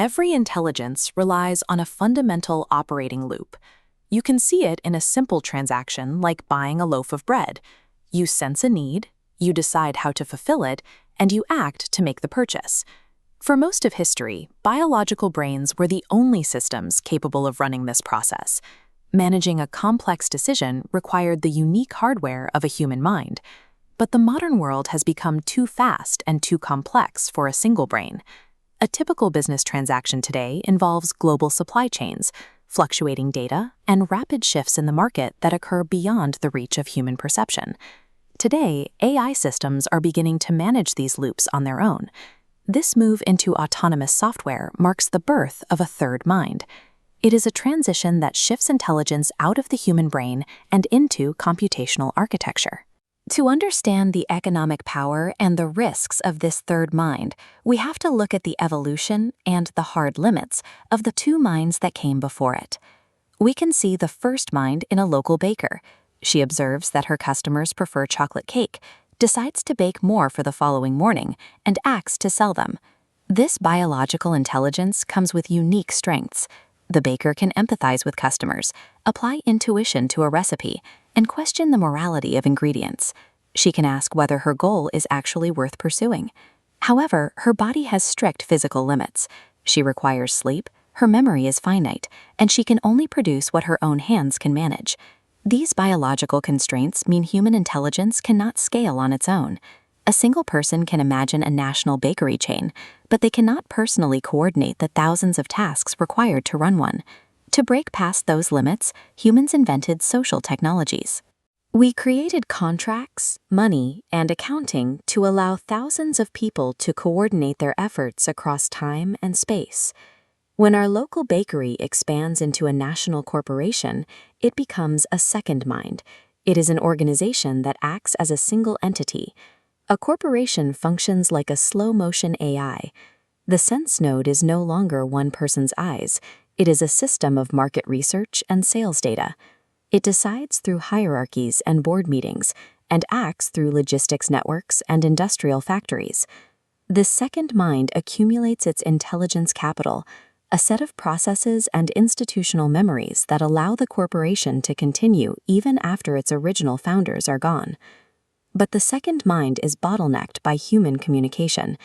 Every intelligence relies on a fundamental operating loop. You can see it in a simple transaction like buying a loaf of bread. You sense a need, you decide how to fulfill it, and you act to make the purchase. For most of history, biological brains were the only systems capable of running this process. Managing a complex decision required the unique hardware of a human mind. But the modern world has become too fast and too complex for a single brain. A typical business transaction today involves global supply chains, fluctuating data, and rapid shifts in the market that occur beyond the reach of human perception. Today, AI systems are beginning to manage these loops on their own. This move into autonomous software marks the birth of a third mind. It is a transition that shifts intelligence out of the human brain and into computational architecture. To understand the economic power and the risks of this third mind, we have to look at the evolution and the hard limits of the two minds that came before it. We can see the first mind in a local baker. She observes that her customers prefer chocolate cake, decides to bake more for the following morning, and acts to sell them. This biological intelligence comes with unique strengths. The baker can empathize with customers, apply intuition to a recipe, and question the morality of ingredients. She can ask whether her goal is actually worth pursuing. However, her body has strict physical limits. She requires sleep, her memory is finite, and she can only produce what her own hands can manage. These biological constraints mean human intelligence cannot scale on its own. A single person can imagine a national bakery chain, but they cannot personally coordinate the thousands of tasks required to run one. To break past those limits, humans invented social technologies. We created contracts, money, and accounting to allow thousands of people to coordinate their efforts across time and space. When our local bakery expands into a national corporation, it becomes a second mind. It is an organization that acts as a single entity. A corporation functions like a slow-motion AI. The sense node is no longer one person's eyes. It is a system of market research and sales data. It decides through hierarchies and board meetings, and acts through logistics networks and industrial factories. This second mind accumulates its intelligence capital, a set of processes and institutional memories that allow the corporation to continue even after its original founders are gone. But the second mind is bottlenecked by human communication.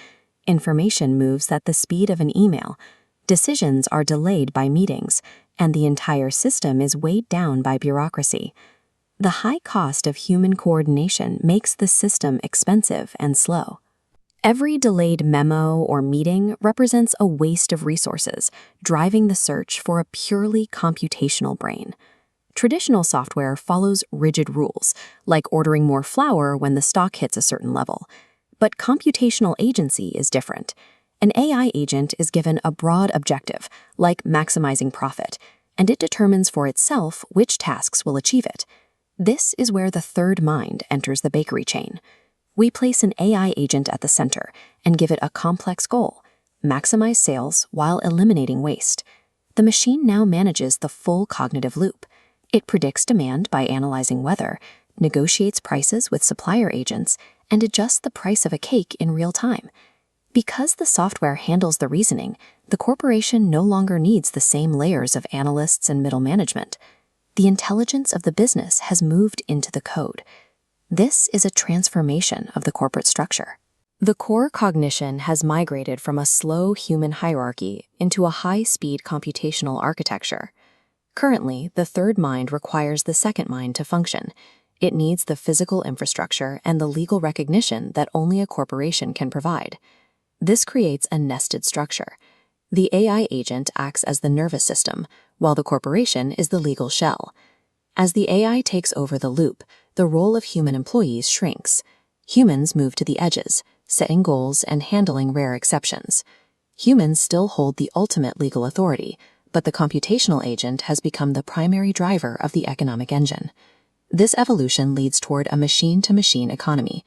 Information moves at the speed of an email. Decisions are delayed by meetings, and the entire system is weighed down by bureaucracy. The high cost of human coordination makes the system expensive and slow. Every delayed memo or meeting represents a waste of resources, driving the search for a purely computational brain. Traditional software follows rigid rules, like ordering more flour when the stock hits a certain level. But computational agency is different. An AI agent is given a broad objective, like maximizing profit, and it determines for itself which tasks will achieve it. This is where the third mind enters the bakery chain. We place an AI agent at the center and give it a complex goal: maximize sales while eliminating waste. The machine now manages the full cognitive loop. It predicts demand by analyzing weather, negotiates prices with supplier agents, and adjusts the price of a cake in real time. Because the software handles the reasoning, the corporation no longer needs the same layers of analysts and middle management. The intelligence of the business has moved into the code. This is a transformation of the corporate structure. The core cognition has migrated from a slow human hierarchy into a high-speed computational architecture. Currently, the third mind requires the second mind to function. It needs the physical infrastructure and the legal recognition that only a corporation can provide. This creates a nested structure. The AI agent acts as the nervous system, while the corporation is the legal shell. As the AI takes over the loop, the role of human employees shrinks. Humans move to the edges, setting goals and handling rare exceptions. Humans still hold the ultimate legal authority, but the computational agent has become the primary driver of the economic engine. This evolution leads toward a machine-to-machine economy.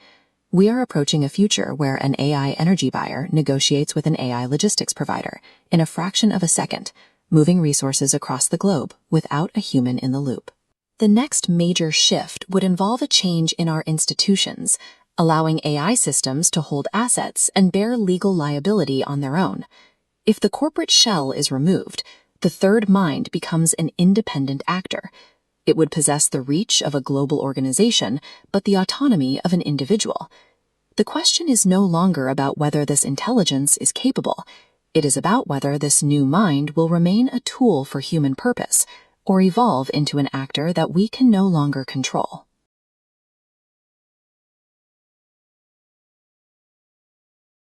We are approaching a future where an AI energy buyer negotiates with an AI logistics provider in a fraction of a second, moving resources across the globe without a human in the loop. The next major shift would involve a change in our institutions, allowing AI systems to hold assets and bear legal liability on their own. If the corporate shell is removed, the third mind becomes an independent actor. It would possess the reach of a global organization, but the autonomy of an individual. The question is no longer about whether this intelligence is capable. It is about whether this new mind will remain a tool for human purpose, or evolve into an actor that we can no longer control.